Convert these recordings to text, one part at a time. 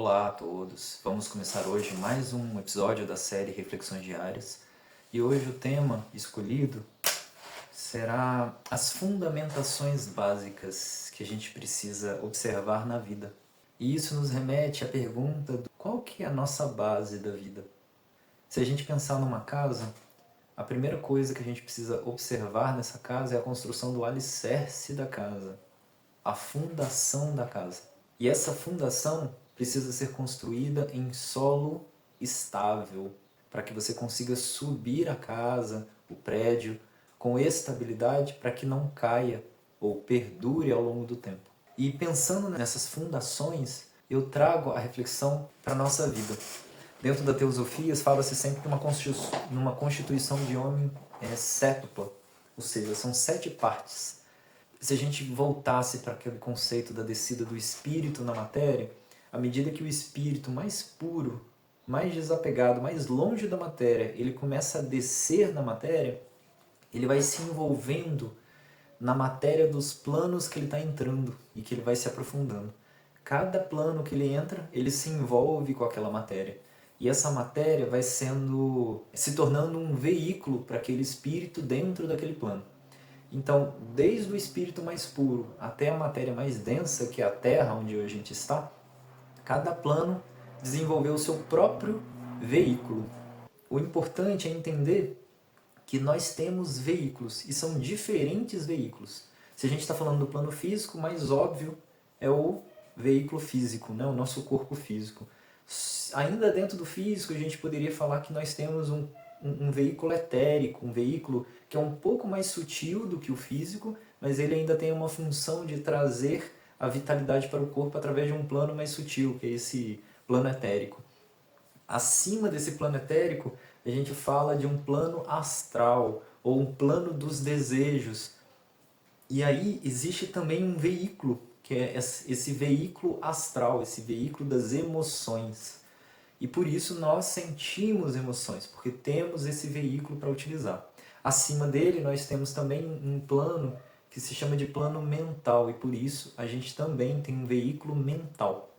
Olá a todos, vamos começar hoje mais um episódio da série Reflexões Diárias e hoje o tema escolhido será as fundamentações básicas que a gente precisa observar na vida. E isso nos remete à pergunta do qual que é a nossa base da vida? Se a gente pensar numa casa, a primeira coisa que a gente precisa observar nessa casa é a construção do alicerce da casa, a fundação da casa. E essa fundação precisa ser construída em solo estável, para que você consiga subir a casa, o prédio, com estabilidade para que não caia ou perdure ao longo do tempo. E pensando nessas fundações, eu trago a reflexão para a nossa vida. Dentro da teosofia, fala-se sempre de uma constituição de homem sétupla, ou seja, são 7 partes. Se a gente voltasse para aquele conceito da descida do espírito na matéria, à medida que o espírito mais puro, mais desapegado, mais longe da matéria, ele começa a descer na matéria, ele vai se envolvendo na matéria dos planos que ele está entrando e que ele vai se aprofundando. Cada plano que ele entra, ele se envolve com aquela matéria. E essa matéria vai se tornando um veículo para aquele espírito dentro daquele plano. Então, desde o espírito mais puro até a matéria mais densa, que é a Terra, onde a gente está, cada plano desenvolveu o seu próprio veículo. O importante é entender que nós temos veículos, e são diferentes veículos. Se a gente está falando do plano físico, o mais óbvio é o veículo físico, né? O nosso corpo físico. Ainda dentro do físico, a gente poderia falar que nós temos um veículo etérico, um veículo que é um pouco mais sutil do que o físico, mas ele ainda tem uma função de trazer a vitalidade para o corpo através de um plano mais sutil, que é esse plano etérico. Acima desse plano etérico, a gente fala de um plano astral, ou um plano dos desejos. E aí existe também um veículo, que é esse veículo astral, esse veículo das emoções. E por isso nós sentimos emoções, porque temos esse veículo para utilizar. Acima dele nós temos também um plano que se chama de plano mental, e por isso a gente também tem um veículo mental.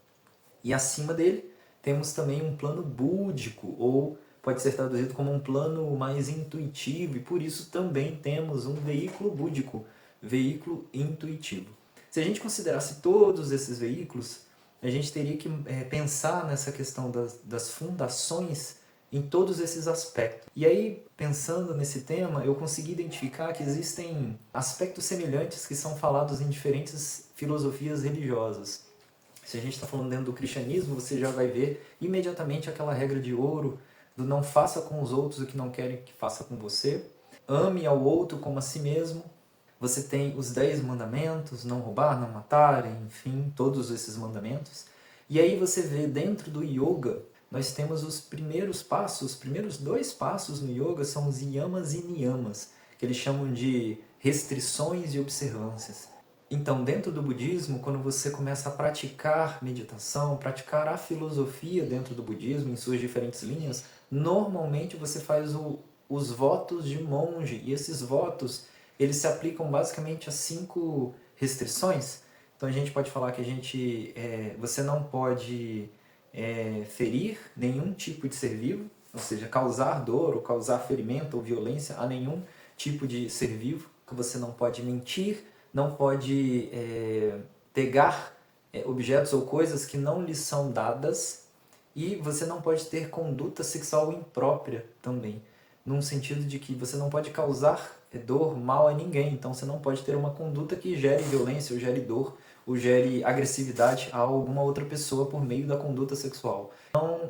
E acima dele temos também um plano búdico, ou pode ser traduzido como um plano mais intuitivo, e por isso também temos um veículo búdico, veículo intuitivo. Se a gente considerasse todos esses veículos, a gente teria que pensar nessa questão das fundações em todos esses aspectos. E aí, pensando nesse tema, eu consegui identificar que existem aspectos semelhantes que são falados em diferentes filosofias religiosas. Se a gente está falando dentro do cristianismo, você já vai ver imediatamente aquela regra de ouro do não faça com os outros o que não querem que faça com você. Ame ao outro como a si mesmo. Você tem os 10 mandamentos, não roubar, não matar, enfim, todos esses mandamentos. E aí você vê dentro do yoga, nós temos os primeiros passos, os primeiros 2 passos no yoga são os yamas e niyamas, que eles chamam de restrições e observâncias. Então, dentro do budismo, quando você começa a praticar meditação, praticar a filosofia dentro do budismo, em suas diferentes linhas, normalmente você faz os votos de monge, e esses votos eles se aplicam basicamente a 5 restrições. Então a gente pode falar que você não pode ferir nenhum tipo de ser vivo, ou seja, causar dor ou causar ferimento ou violência a nenhum tipo de ser vivo, que você não pode mentir, não pode pegar objetos ou coisas que não lhe são dadas, e você não pode ter conduta sexual imprópria também, num sentido de que você não pode causar dor, mal a ninguém, então você não pode ter uma conduta que gere violência, ou gere dor, ou gere agressividade a alguma outra pessoa por meio da conduta sexual. Não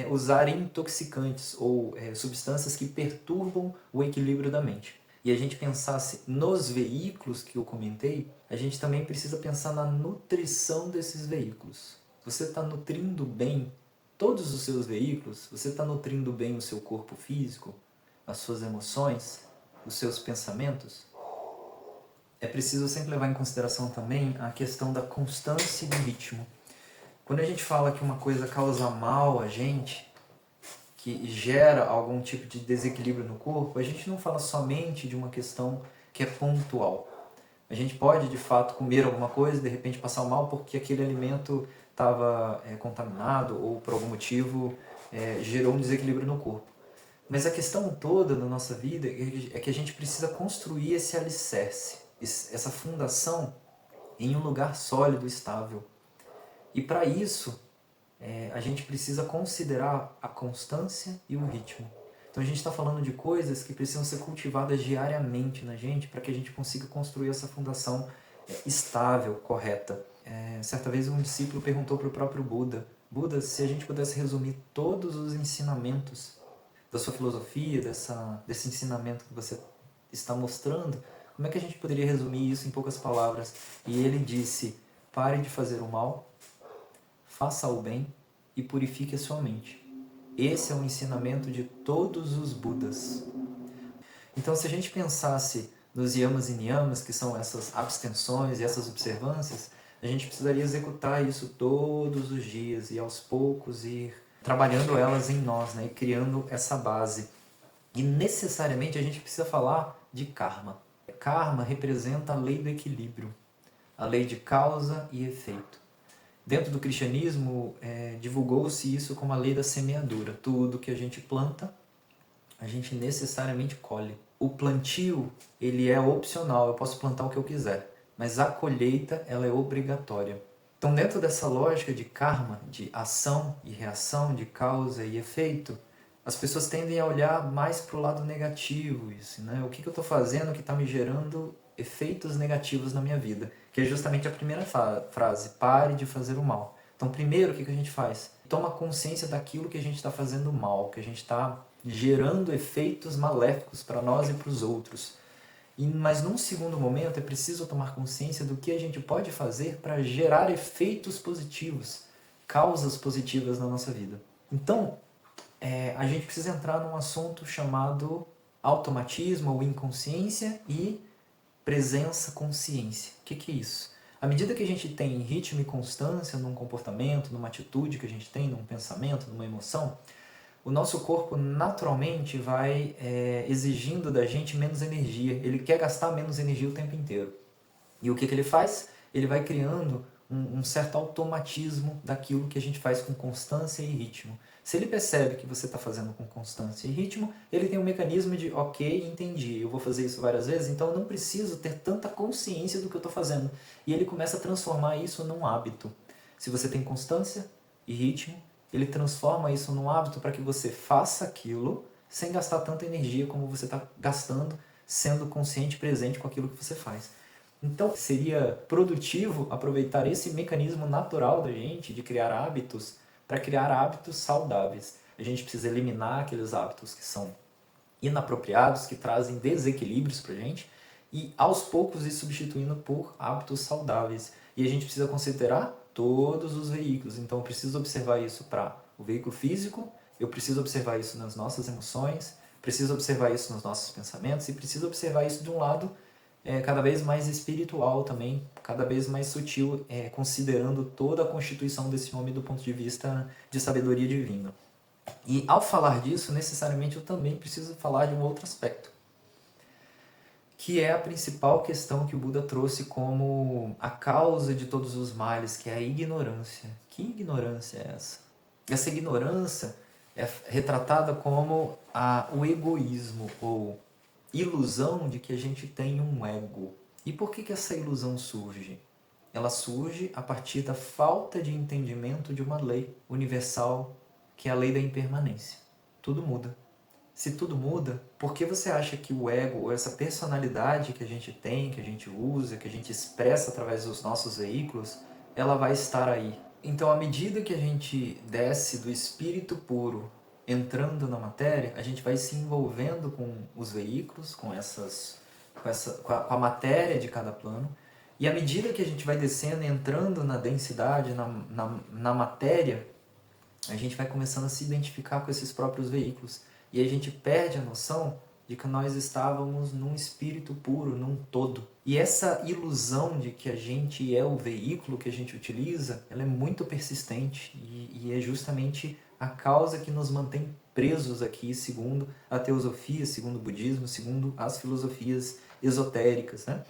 usar intoxicantes ou substâncias que perturbam o equilíbrio da mente. E a gente pensasse nos veículos que eu comentei, a gente também precisa pensar na nutrição desses veículos. Você está nutrindo bem todos os seus veículos? Você está nutrindo bem o seu corpo físico, as suas emoções, os seus pensamentos? É preciso sempre levar em consideração também a questão da constância e do ritmo. Quando a gente fala que uma coisa causa mal a gente, que gera algum tipo de desequilíbrio no corpo, a gente não fala somente de uma questão que é pontual. A gente pode, de fato, comer alguma coisa e de repente passar mal porque aquele alimento estava contaminado ou por algum motivo gerou um desequilíbrio no corpo. Mas a questão toda na nossa vida é que a gente precisa construir esse alicerce, essa fundação em um lugar sólido, estável. E para isso, a gente precisa considerar a constância e o ritmo. Então a gente está falando de coisas que precisam ser cultivadas diariamente na gente para que a gente consiga construir essa fundação estável, correta. Certa vez um discípulo perguntou para o próprio Buda: Buda, se a gente pudesse resumir todos os ensinamentos da sua filosofia, desse ensinamento que você está mostrando, como é que a gente poderia resumir isso em poucas palavras? E ele disse: pare de fazer o mal, faça o bem e purifique a sua mente. Esse é o ensinamento de todos os Budas. Então, se a gente pensasse nos yamas e niyamas, que são essas abstenções e essas observâncias, a gente precisaria executar isso todos os dias e aos poucos ir trabalhando elas em nós, né? E criando essa base. E necessariamente a gente precisa falar de karma. Karma representa a lei do equilíbrio, a lei de causa e efeito. Dentro do cristianismo, divulgou-se isso como a lei da semeadura. Tudo que a gente planta, a gente necessariamente colhe. O plantio, ele é opcional, eu posso plantar o que eu quiser, mas a colheita, ela é obrigatória. Então, dentro dessa lógica de karma, de ação e reação, de causa e efeito, as pessoas tendem a olhar mais para o lado negativo, isso, né? O que eu estou fazendo que está me gerando efeitos negativos na minha vida? Que é justamente a primeira frase: pare de fazer o mal. Então, primeiro, o que a gente faz? Toma consciência daquilo que a gente está fazendo mal, que a gente está gerando efeitos maléficos para nós e para os outros. Mas num segundo momento é preciso tomar consciência do que a gente pode fazer para gerar efeitos positivos, causas positivas na nossa vida. Então, a gente precisa entrar num assunto chamado automatismo ou inconsciência e presença-consciência. O que é isso? À medida que a gente tem ritmo e constância num comportamento, numa atitude que a gente tem, num pensamento, numa emoção, o nosso corpo naturalmente vai exigindo da gente menos energia. Ele quer gastar menos energia o tempo inteiro. E o que ele faz? Ele vai criando um certo automatismo daquilo que a gente faz com constância e ritmo. Se ele percebe que você está fazendo com constância e ritmo, ele tem um mecanismo de, ok, entendi, eu vou fazer isso várias vezes, então eu não preciso ter tanta consciência do que eu estou fazendo. E ele começa a transformar isso num hábito. Se você tem constância e ritmo, ele transforma isso num hábito para que você faça aquilo sem gastar tanta energia como você está gastando, sendo consciente e presente com aquilo que você faz. Então, seria produtivo aproveitar esse mecanismo natural da gente de criar hábitos para criar hábitos saudáveis. A gente precisa eliminar aqueles hábitos que são inapropriados, que trazem desequilíbrios para a gente, e aos poucos ir substituindo por hábitos saudáveis. E a gente precisa considerar todos os veículos. Então, eu preciso observar isso para o veículo físico, eu preciso observar isso nas nossas emoções, preciso observar isso nos nossos pensamentos e preciso observar isso de um lado cada vez mais espiritual também, cada vez mais sutil, considerando toda a constituição desse homem do ponto de vista de sabedoria divina. E ao falar disso, necessariamente eu também preciso falar de um outro aspecto, que é a principal questão que o Buda trouxe como a causa de todos os males, que é a ignorância. Que ignorância é essa? Essa ignorância é retratada como o egoísmo, ou ilusão de que a gente tem um ego. E por que essa ilusão surge? Ela surge a partir da falta de entendimento de uma lei universal, que é a lei da impermanência. Tudo muda. Se tudo muda, por que você acha que o ego, ou essa personalidade que a gente tem, que a gente usa, que a gente expressa através dos nossos veículos, ela vai estar aí? Então, à medida que a gente desce do espírito puro, entrando na matéria, a gente vai se envolvendo com os veículos, com a matéria de cada plano, e à medida que a gente vai descendo, entrando na densidade, na matéria, a gente vai começando a se identificar com esses próprios veículos. E a gente perde a noção de que nós estávamos num espírito puro, num todo. E essa ilusão de que a gente é o veículo que a gente utiliza, ela é muito persistente e é justamente a causa que nos mantém presos aqui, segundo a teosofia, segundo o budismo, segundo as filosofias esotéricas, né?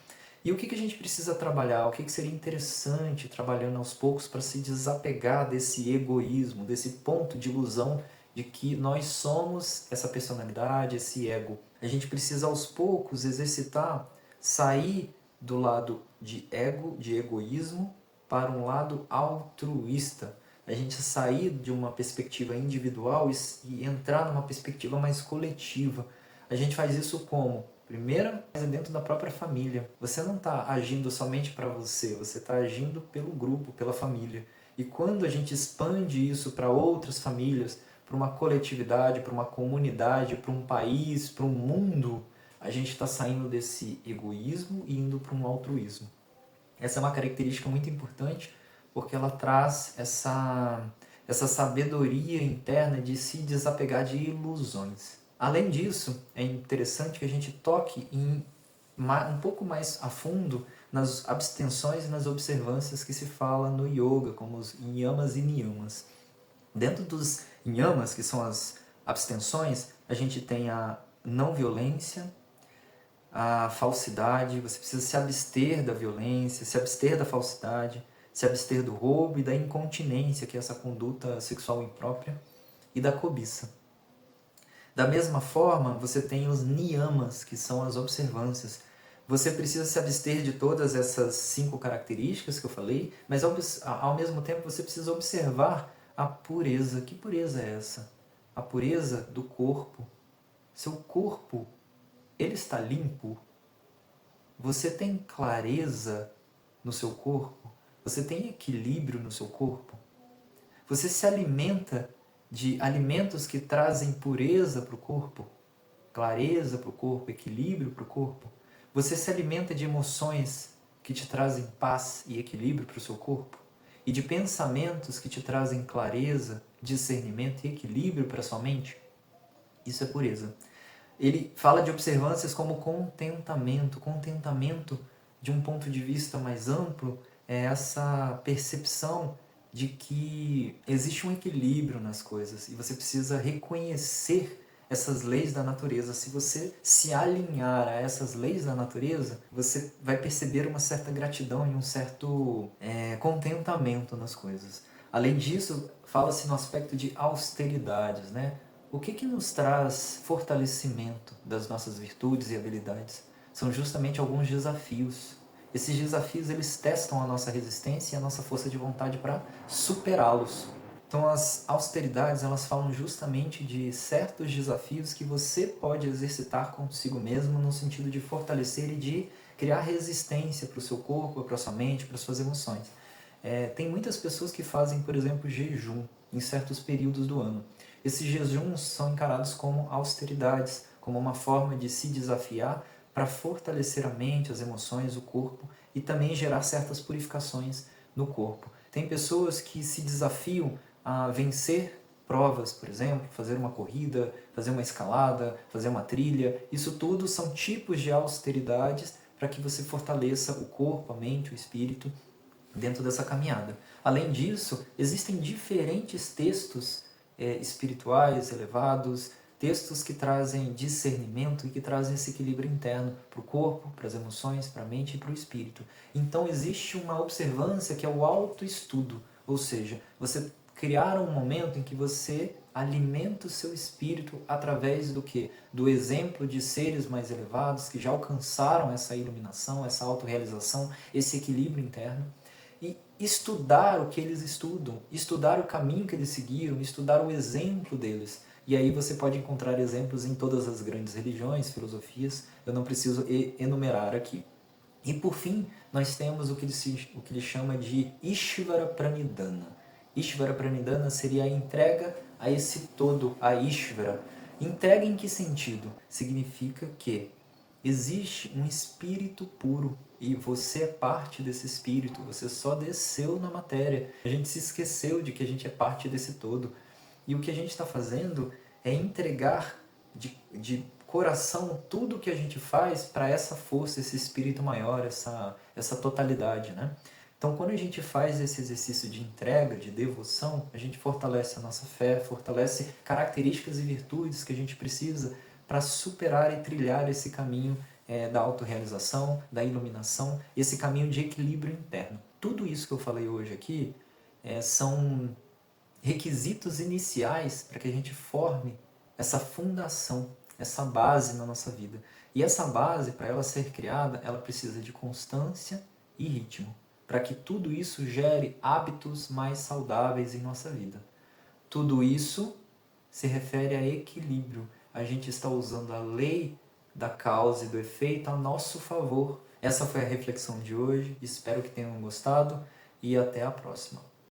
E o que a gente precisa trabalhar? O que seria interessante trabalhando aos poucos para se desapegar desse egoísmo, desse ponto de ilusão de que nós somos essa personalidade, esse ego. A gente precisa aos poucos exercitar, sair do lado de ego, de egoísmo, para um lado altruísta. A gente sair de uma perspectiva individual e entrar numa perspectiva mais coletiva. A gente faz isso como? Primeiro, é dentro da própria família. Você não está agindo somente para você, você está agindo pelo grupo, pela família. E quando a gente expande isso para outras famílias, para uma coletividade, para uma comunidade, para um país, para um mundo, a gente está saindo desse egoísmo e indo para um altruísmo. Essa é uma característica muito importante porque ela traz essa sabedoria interna de se desapegar de ilusões. Além disso, é interessante que a gente toque um pouco mais a fundo nas abstenções e nas observâncias que se fala no yoga, como os yamas e niyamas. Dentro dos yamas, que são as abstenções, a gente tem a não violência, a falsidade, você precisa se abster da violência, se abster da falsidade, se abster do roubo e da incontinência, que é essa conduta sexual imprópria, e da cobiça. Da mesma forma, você tem os niyamas, que são as observâncias. Você precisa se abster de todas essas 5 características que eu falei, mas ao mesmo tempo você precisa observar a pureza. Que pureza é essa? A pureza do corpo. Seu corpo, ele está limpo? Você tem clareza no seu corpo? Você tem equilíbrio no seu corpo? Você se alimenta de alimentos que trazem pureza para o corpo, clareza para o corpo, equilíbrio para o corpo? Você se alimenta de emoções que te trazem paz e equilíbrio para o seu corpo? E de pensamentos que te trazem clareza, discernimento e equilíbrio para a sua mente? Isso é pureza. Ele fala de observâncias como contentamento. Contentamento, de um ponto de vista mais amplo, é essa percepção de que existe um equilíbrio nas coisas e você precisa reconhecer essas leis da natureza. Se você se alinhar a essas leis da natureza, você vai perceber uma certa gratidão e um certo contentamento nas coisas. Além disso, fala-se no aspecto de austeridades, né? O que nos traz fortalecimento das nossas virtudes e habilidades? São justamente alguns desafios. Esses desafios, eles testam a nossa resistência e a nossa força de vontade para superá-los. Então, as austeridades, elas falam justamente de certos desafios que você pode exercitar consigo mesmo no sentido de fortalecer e de criar resistência para o seu corpo, para a sua mente, para as suas emoções. Tem muitas pessoas que fazem, por exemplo, jejum em certos períodos do ano. Esses jejuns são encarados como austeridades, como uma forma de se desafiar para fortalecer a mente, as emoções, o corpo e também gerar certas purificações no corpo. Tem pessoas que se desafiam a vencer provas, por exemplo, fazer uma corrida, fazer uma escalada, fazer uma trilha. Isso tudo são tipos de austeridades para que você fortaleça o corpo, a mente, o espírito dentro dessa caminhada. Além disso, existem diferentes textos espirituais elevados, textos que trazem discernimento e que trazem esse equilíbrio interno para o corpo, para as emoções, para a mente e para o espírito. Então existe uma observância que é o autoestudo, ou seja, você criar um momento em que você alimenta o seu espírito através do quê? Do exemplo de seres mais elevados que já alcançaram essa iluminação, essa autorrealização, esse equilíbrio interno. E estudar o que eles estudam, estudar o caminho que eles seguiram, estudar o exemplo deles. E aí você pode encontrar exemplos em todas as grandes religiões, filosofias, eu não preciso enumerar aqui. E por fim, nós temos o que ele chama de Ishvara Pranidhana. Ishvara Pranidhana seria a entrega a esse todo, a Ishvara. Entrega em que sentido? Significa que existe um espírito puro e você é parte desse espírito, você só desceu na matéria. A gente se esqueceu de que a gente é parte desse todo. E o que a gente está fazendo é entregar de coração tudo o que a gente faz para essa força, esse espírito maior, essa totalidade, né? Então, quando a gente faz esse exercício de entrega, de devoção, a gente fortalece a nossa fé, fortalece características e virtudes que a gente precisa para superar e trilhar esse caminho da autorrealização, da iluminação, esse caminho de equilíbrio interno. Tudo isso que eu falei hoje aqui são requisitos iniciais para que a gente forme essa fundação, essa base na nossa vida. E essa base, para ela ser criada, ela precisa de constância e ritmo, para que tudo isso gere hábitos mais saudáveis em nossa vida. Tudo isso se refere a equilíbrio. A gente está usando a lei da causa e do efeito a nosso favor. Essa foi a reflexão de hoje. Espero que tenham gostado e até a próxima.